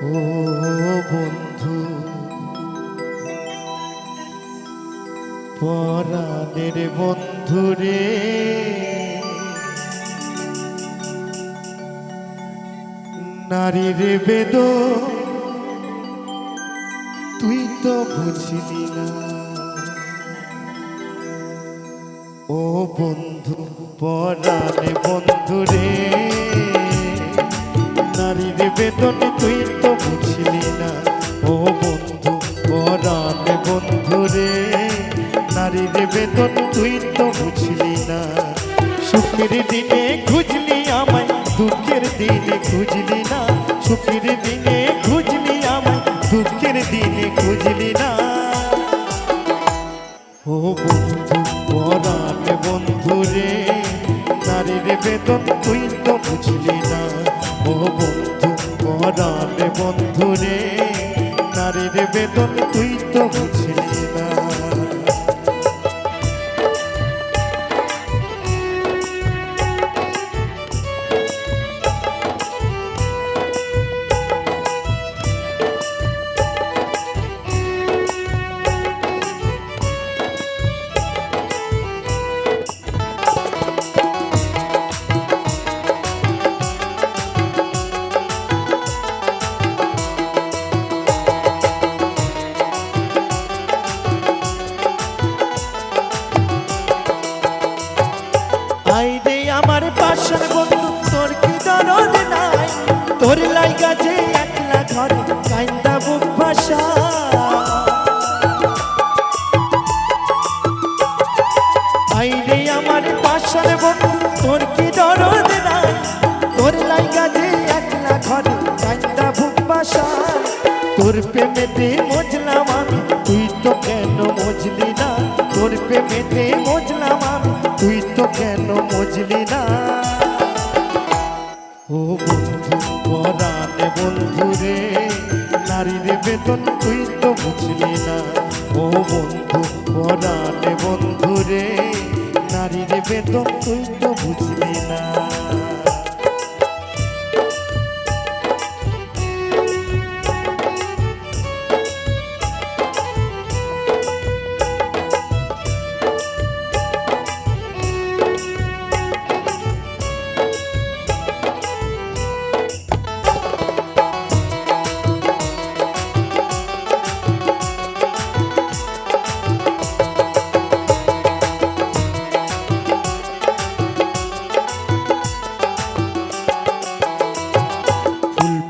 ও বন্ধু, পরাণের বন্ধু রে, নারীর বেদন তুই তো বুঝলি না। ও বন্ধু, পরাণের বন্ধু রে, নারীর বেদন তুই তো বুঝলি না। ও বন্ধু, পরাণের বন্ধু রে, নারীর বেদন তুই তো বুঝলি না। সুখের দিনে খুঁজলি আমায়, দুঃখের দিনে খুঁজলি না। সুখের দিনে খুঁজলি আমায়, দুঃখের দিনে খুঁজলি না। ও বন্ধু, পরাণের বন্ধু রে, নারীর বেদন তুই তো বুঝলি না। ও বন্ধু, পরাণের বন্ধু রে, নারীর বেদন তুই তো বুঝলি না। আইরে আমার পাশের বন্ধু, তোর কি দরদ নাই? তোর লাইগা যে একলা ঘরে কাইন্দা বুক ভাষা। আইরে আমার পাশের বন্ধু, তোর কি দরদ নাই? তোর লাইগা যে একলা ঘরে কাইন্দা বুক ভাষা। তোর প্রেমেতে মজলাম আমি, তুই তো কেন মজলি না? তোর প্রেমেতে মজলাম আমি, তুই তো কেন মজলি না? ও বন্ধু, পরাণে বন্ধু রে, নারীর বেদন তুই তো বুঝলি না। ও বন্ধু, পরাণে বন্ধু রে, নারীর বেদন তুই তো বুঝলি না।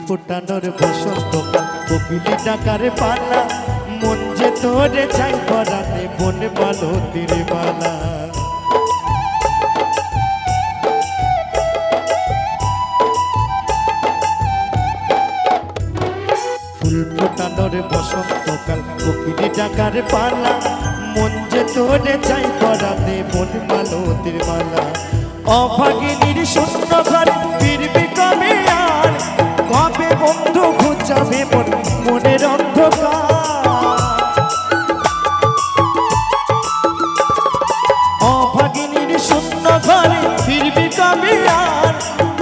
ফোটানোর বসন্তকাল, কোকিলি ডাকার পালা, মন যে তোরে চাই পরাণে, বন মালতীর মালা। ফুল ফোটানোর বসন্তকাল, কোকিলি ডাকার পালা, মন যে তোরে চাই পরাণে, বন মালতীর মালা। অভাগিনীর শূন্য ঘরে ফিরবি কবে আর? কবে বন্ধু ঘুচাবে মোর মনের অন্ধকার? অভাগিনীর শূন্য ঘরে ফিরবি কবে আর?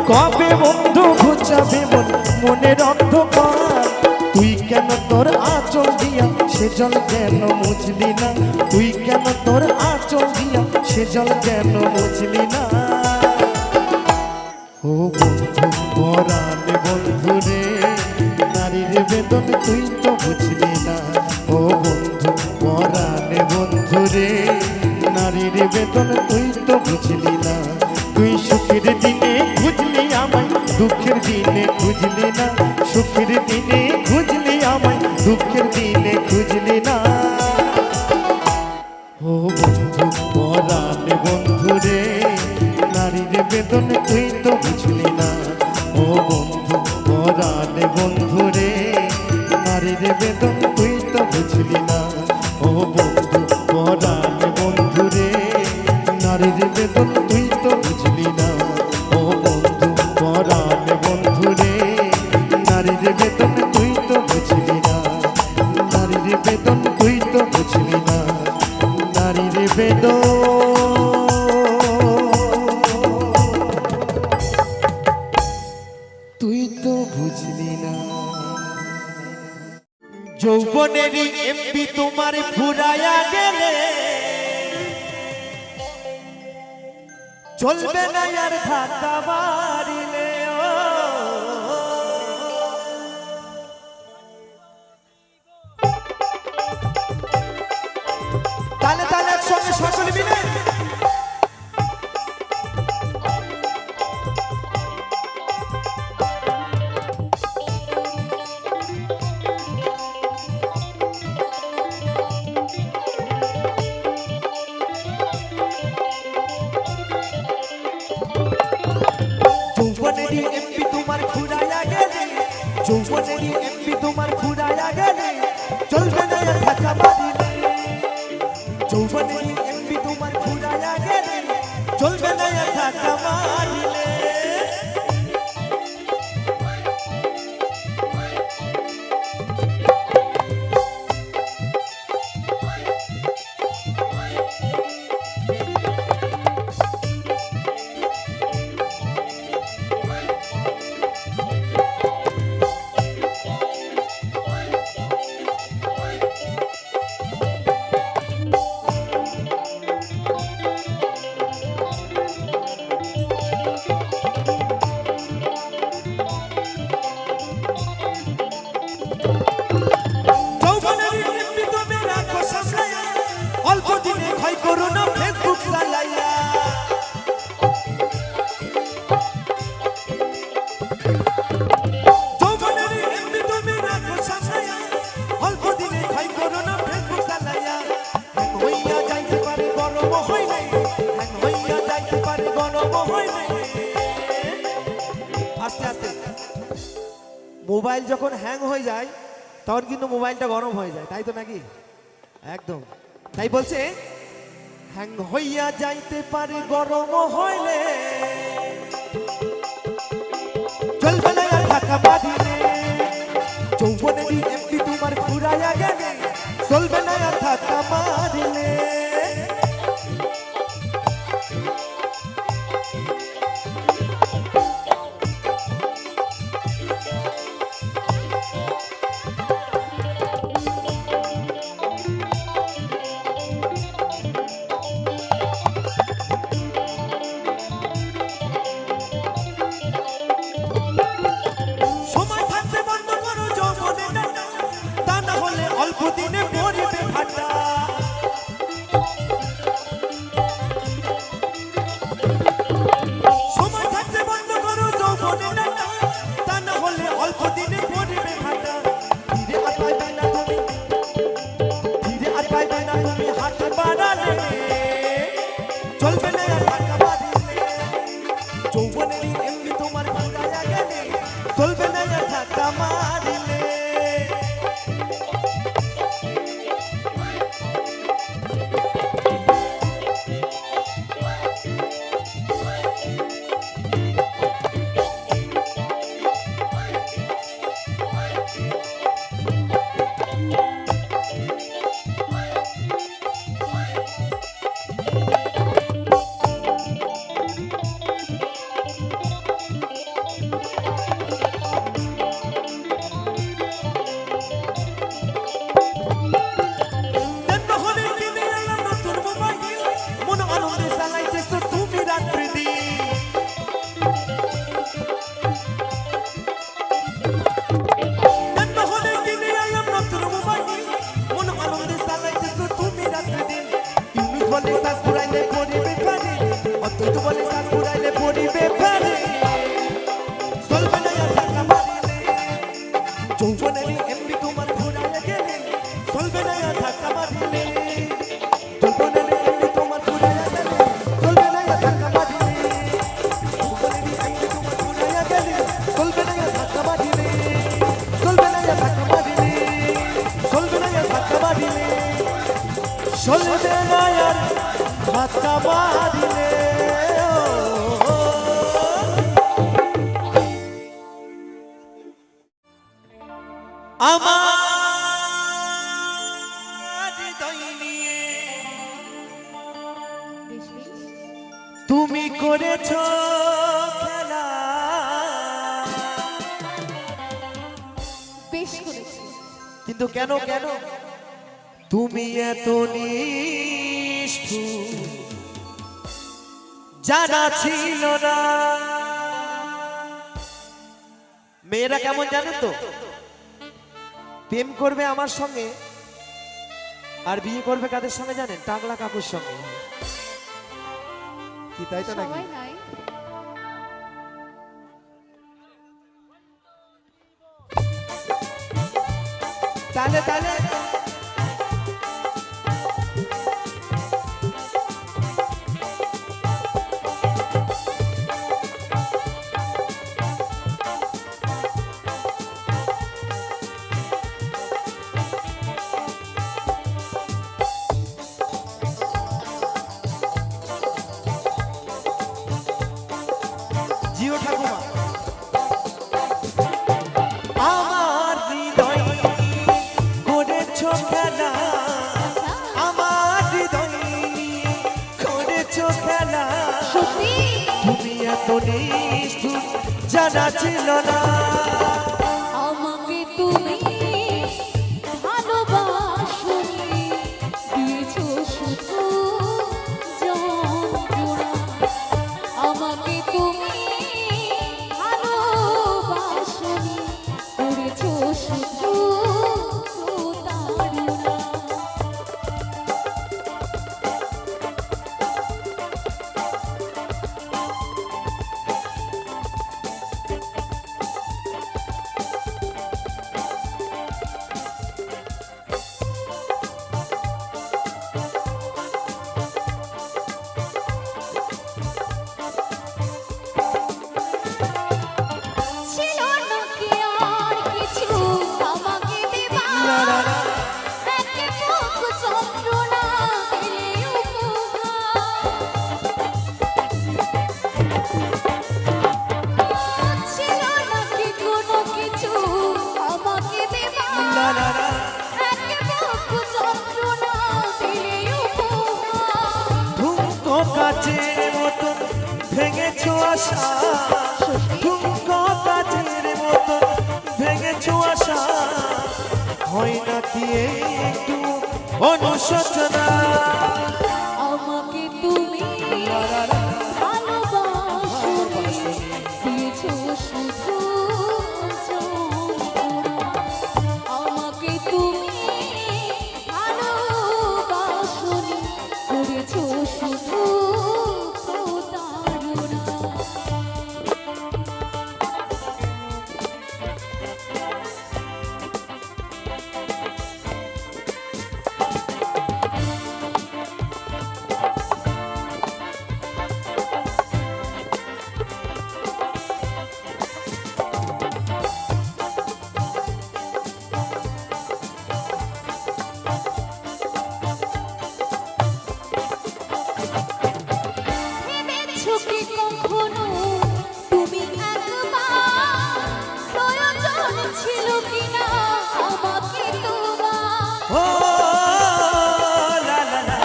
কবে বন্ধু ঘুচাবে মোর মনের অন্ধকার? তুই কেন তোর আঁচল দিয়া সে জল কেন মুছলি না? তুই কেন তোর আঁচল দিয়া সে জল কেন মুছলি না? ও বন্ধু, পরাণে বন্ধু রে, নারীর বেদন তুই তো বুঝলি না। ও বন্ধু, পরাণে বন্ধু রে, নারীর বেদন তুই তো বুঝলি না। তুই সুখের দিনে খুঁজলি আমায়, দুঃখের দিনে খুঁজলি না। সুখের দিনে খুঁজলি আমায়, দুঃখের দিনে খুঁজলি না। ও বন্ধু, পরাণে বন্ধু রে, নারীর বেদন তুই তো বুঝলি না। ও বন্ধু, পরাণে বন্ধু রে, নারীর বেদন তুই তো বুঝলি না। ও বন্ধু, পরাণে বন্ধু রে, নারীর বেদন তুই তো বুঝলি না। ও বন্ধু, পরাণে বন্ধু রে, নারীর বেদন তুই তো বুঝলি না। নারীর বেদন তুই তো বুঝলি না। নারীর বেদন তুই তো বুঝলি না। যৌবনেরই এমপি তোমার ফুরায়া গেলে চলবে না আর ধাক্কা মারিলে ও তালে তালে একসঙ্গে সকলে মিলে যৌবনেরই এমপি তোমার ফুরায়া গেলে যৌবনেরই এমপি তোমার ফুরায়া গেলে চলবে না আর ধাক্কা মারিলে যৌবনেরই এমপি তোমার ফুরায়া গেলে চলবে না আর ধাক্কা মারিলে অল্প দিনে ক্ষয় করো না ফেসবুক চালাইয়া যৌবনের এমপি তুমি রাখো সাজাইয়া অল্প দিনে ক্ষয় করো না ফেসবুক চালাইয়া হ্যাং হইয়া যাইতে পারে গরম হয় নাই হ্যাং হইয়া যাইতে পারে গরম হয় নাই আস্তে আস্তে মোবাইল যখন হ্যাং হয়ে যায় তখন কিন্তু মোবাইলটা গরম হয়ে যায় তাই তো নাকি একদম তাই বলছে হ্যাং হইয়া যাইতে পারে গরম হইলে চলবে না আর ধাক্কা মারিলে যৌবনেরই এমপি তোমার ফুরায়া গেলে চলবে না আর ধাক্কা মারিলে অল্প দিনে পড়বে ফাটা সময় থাকতে বন্ধ করো যৌবনে ডাটা তা না হলে অল্প দিনে পড়বে ফাটা ধীরে আর পাইবে না তুমি ধীরে আর পাইবে না তুমি হাত বাড়ালে চলবে না আর ধাক্কা মারিলে যৌবনেরই এমনি তোমার ফুরায়া গেলে চলবে না আর ধাক্কা মারিলে যৌবনেরই এমপি তোমার ফুরায়া গেলে চলবে না আর ধাক্কা মারিলে যৌবনেরই এমপি তোমার ফুরায়া গেলে চলবে না আর ধাক্কা মারিলে যৌবনেরই এমপি তোমার ফুরায়া গেলে চলবে না আর ধাক্কা মারিলে চলবে না আর ধাক্কা মারিলে চলবে না আর ধাক্কা মারিলে চলবে না আর ধাক্কা মারিলে আমার হৃদয় নিয়ে তুমি করেছো খেলা বেশ করেছি কিন্তু কেন কেন তুমি এত নিষ্ঠুর জানা ছিল না। মেয়েরা কেমন জানেন তো, প্রেম করবে আমার সঙ্গে আর বিয়ে করবে কাদের সঙ্গে জানেন? টাকলা কাকুর সঙ্গে। কি তাই তো নাকি? তাহলে তাহলে জিও ঠাকুমা আমার হৃদয় করেছ খেলা, আমার হৃদয় করেছ খেলা, তুমি এত নিষ্ঠুর জানা ছিল না। আমাকে তুমি ভালোবাসোনি, দিয়েছো শুধু যন্ত্রণা। আমাকে তুমি ভালোবাসোনি, করেছো শুধু প্রতারণা। ছিল না কি আর কিছু আমাকে দেবার, একে মুখ যন্ত্রণা দিলে উপহার। ছিল না কি কোনো কিছু আমাকে দেবার, একে মুখ যন্ত্রণা দিলে উপহার। ঠুমকো কাচের মতন ভেঙেছো আশা, ঠুমকো কাচের মতন ভেঙেছো আশা, হয় নাকি একটু অনুশোচনা? আমাকে তুমি ভালোবাসোনি, দিয়েছো শুধু যন্ত্রণা। আমাকে তুমি ভালোবাসোনি, করেছো শুধু প্রতারণা। ভেবেছো কি কখনো তুমি একবার, প্রয়োজন ছিল কিনা আমাকে তোমার? ও লা লা লা,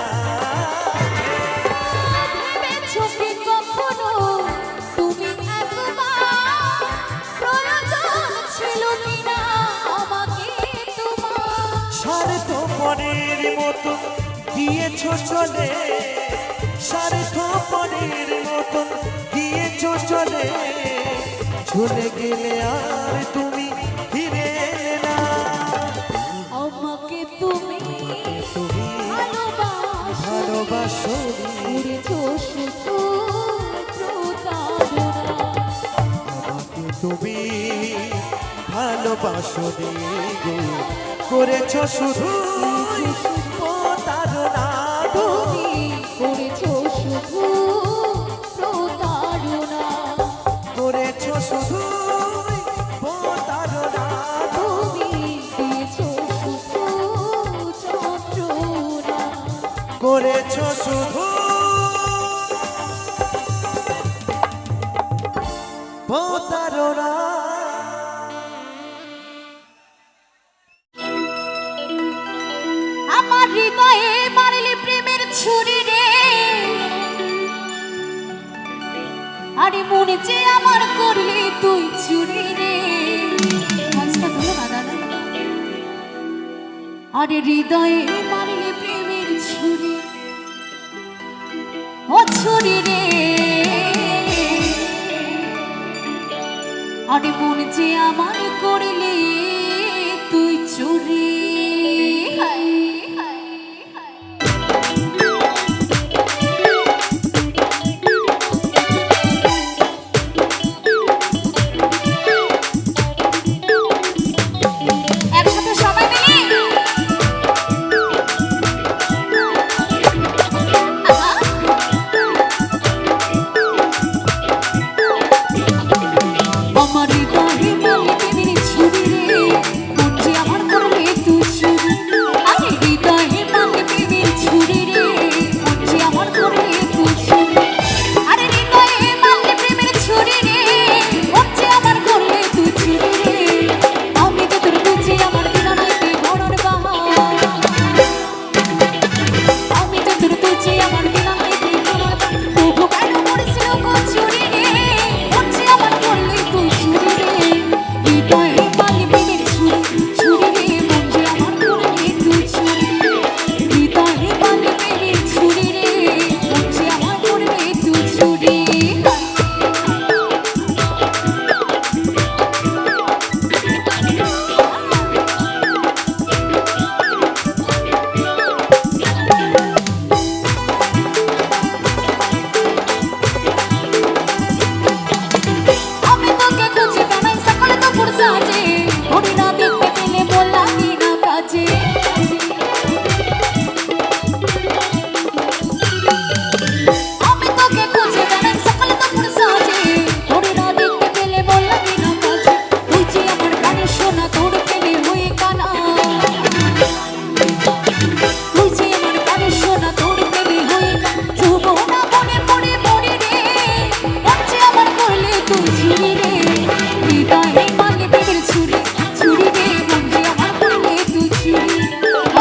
ভেবেছো কি কখনো তুমি একবার, প্রয়োজন ছিল কিনা আমাকে তোমার? স্বার্থ পরের মতন গিয়েছো চলে, স্বার্থ পরের মতন গিয়েছো চলে, চলে গেলে আর তুমি ফিরে এলে না। আমাকে তুমি তুমি ভালোবাসোনি, করেছো শুধু প্রতারণা। আমাকে তুমি ভালোবাসোনি গো, করেছো শুধু প্রতারণা। তুমি করেছো শুধু প্রতারণা। করেছো শুধু প্রতারণা। তুমি দিয়েছো শুধু যন্ত্রণা। করেছো শুধু প্রতারণা। আমার হৃদয়ে মারলি প্রেমের ছুরি রে, আরে মনে যে আমার করলি তুই চুরি রে। আজটা ধরো না দাদা। আরে হৃদয়ে মারিলে প্রেমের ছুরি, ও ছুরি রে, আরে মন যে আমার করলে তুই চুরি। হায় হায় হায়। একসাথে সবাই মিলে আমার হৃদয়ে মারলে প্রেমের ছুরি রে, মন যে আমার করলে তুই চুরি। আরে হৃদয়ে মারলে প্রেমের ছুরি রে, মন যে আমার করলে তুই চুরি। আরে হৃদয়ে মারলে প্রেমের ছুরি রে, মন যে আমার করলে তুই চুরি রে। আমি তো তোর বুঝি আমার দিনা নাইতে ঘোড়ার বাহার, আমি তো তোর বুঝি আমার দিনা নাইতে ঘোড়ার বাহার। তবু কেন মরেছিল গো চুরি রে, মন যে আমার করলে তুই চুরি রে। হৃদয়ে মারলে প্রেমের ছুরি, ছুরি রে, মন যে আমার করলে তুই চুরি। হৃদয়ে মারলে প্রেমের ছুরি রে, মন যে আমার করলে তুই চুরি। আমি তোকে খুঁজে বেড়াই সকালে দুপুর সাজে, ঘড়ি না দেখতে পেলে বললাম কি না কাজে। আমি তোকে খুঁজে বেড়াই সকালে দুপুর সাজে, ঘড়ি না দেখতে পেলে বললাম কি না কাজে। তুই যে আমার গানের সোনা, তোর পেলে হয়ে কানা। তুই যে আমার গানের সোনা, তোর পেলে হয়ে কানা। যৌবনা মনে পড়ে মরে রে, মন যে আমার করলে তুই চুরি রে। হৃদয়ে মারলে প্রেমের ছুরি, ছুরি রে, মন যে আমার করলে তুই চুরি।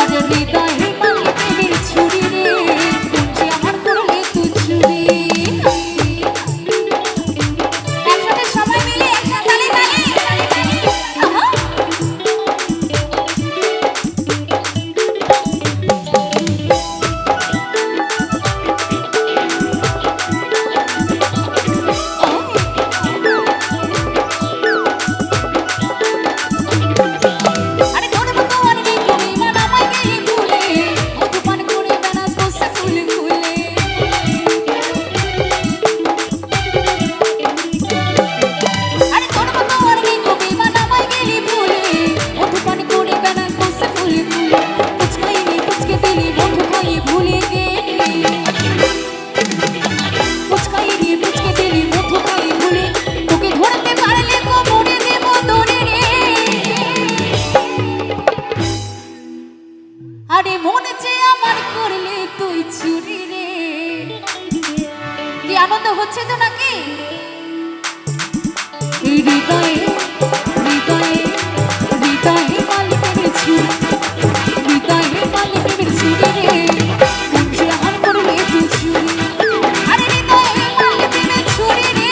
আজ হৃদয়ে মারলে প্রেমের ছুরি রে, মন যে আমার করলে তুই চুরি। একসাথে সবাই মিলে একটা তালি তালি তালি তালি। আহা। আরে তোর মতো আর নেই তুমি মান আমায় গেলি ভুলে, মধু পান করে বেনাস বসে ফুলে ফুলে। আরে তোর মতো আর নেই তুমি মান আমায় গেলি ভুলে, মধু পান করে বেনাস বসে ফুলে ফুলে। পুচকাইনি পুচকে দিলি বন্ধু খাইয়ে ভুলে গেলি, পুচকাইনি পুচকে দিলি বন্ধু খাইয়ে ভুলে। তোকে ধরতে পারলে কোমরে দেব দড়ি রে। আরে মন যে আমার করলে তুই চুরি রে। কি আনন্দ হচ্ছে তো নাকি? এই হৃদয়ে হৃদয়ে হৃদয়ে মারলে প্রেমের ছুরি, হৃদয়ে মারলে প্রেমের ছুরি রে, মন যে আমার করলে তুই চুরি। আরে হৃদয়ে মারলে প্রেমের ছুরি রে,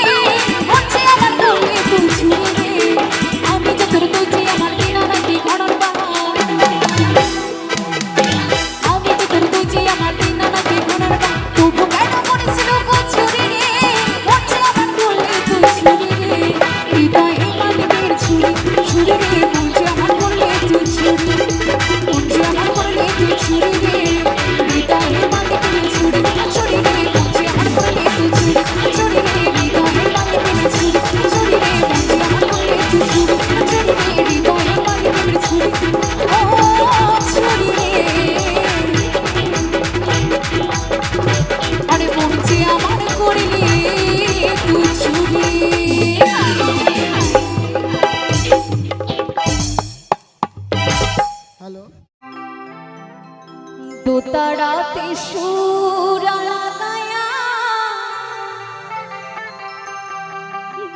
মন যে আমার করলে তুই চুরি রে। আমি তো তোর বুঝি আমার দিনা নাইতে ঘোড়ার বাহার, আমি তো তোর বুঝি আমার দিনা নাইতে ঘোড়ার বাহার। তবু কেন মরেছিল গো চুরি রে, মন যে আমার করলে তুই চুরি রে। হৃদয়ে মারলে প্রেমের ছুরি, ছুরি রে, মন যে আমার করলে তুই চুরি। মন যে আমার করলে তুই চুরি রে। হৃদয়ে মারলে প্রেমের ছুরি, ছুরি রে, মন যে আমার করলে তুই চুরি। ছুরি রে, হৃদয়ে মারলে প্রেমের ছুরি, ছুরি রে, মন যে আমার করলে তুই চুরি। ছুরি রে, হৃদয়ে মারলে প্রেমের ছুরি, ও ছুরি রে। আরে মন যে আমার করলে তুই চুরি। হ্যালো, দোতারাতে সুর লাগায়া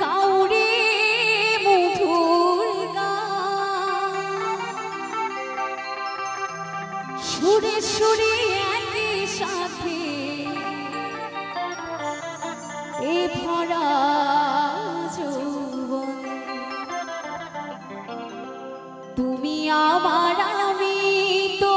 গাউরে মধুর গান। সুরে সুরে একই সাথে এ ভরা যৌবন। তুমি আমার, আমি তো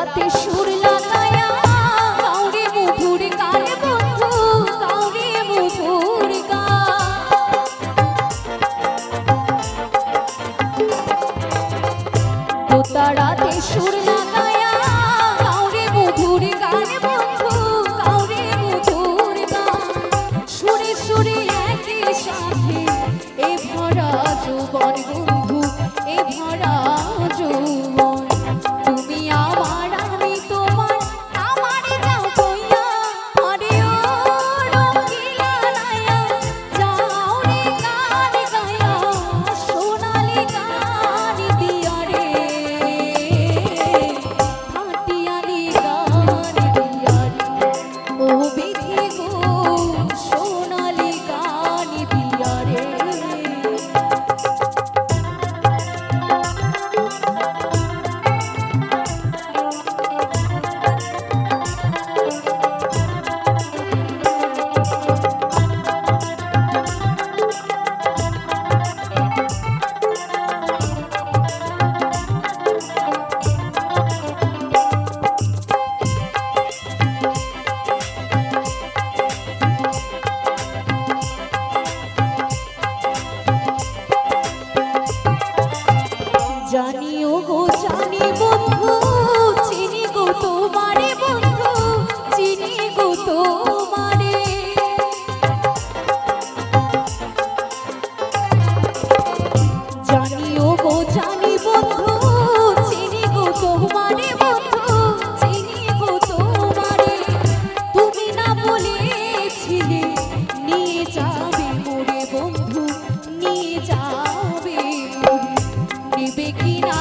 রাতে সুর লাগায়া কাউরে মধুর গান বন্ধু কাউরে মধুর গান রাতে সুর লাগায়া কাউরে মধুর গান বন্ধু কাউরে মধুর গান সুরে সুরে একই সাথে এ ভরা যৌবন বন্ধু এ ভরা যৌবন তুমি আমার আমি তোমার আমার যাও কইয়া আরে ও রঙিলা লায়া যাও রে গান গায়া সোনালি গান দিয়া রে হাটিয়ালি গান দিয়া রে ও বিধি গো সোনালি গান দিয়া রে জানিও গো জানি বন্ধু চিনি গো তোমারে বন্ধু চিনি গো তোমারে জানিও গো জানি বন্ধু চিনি গো তোমারে বন্ধু চিনি গো তোমারে তুমি না বলেছিলে নিয়ে যাবে মোরে বন্ধু নিয়ে যাবে মোরে নেবে কিনা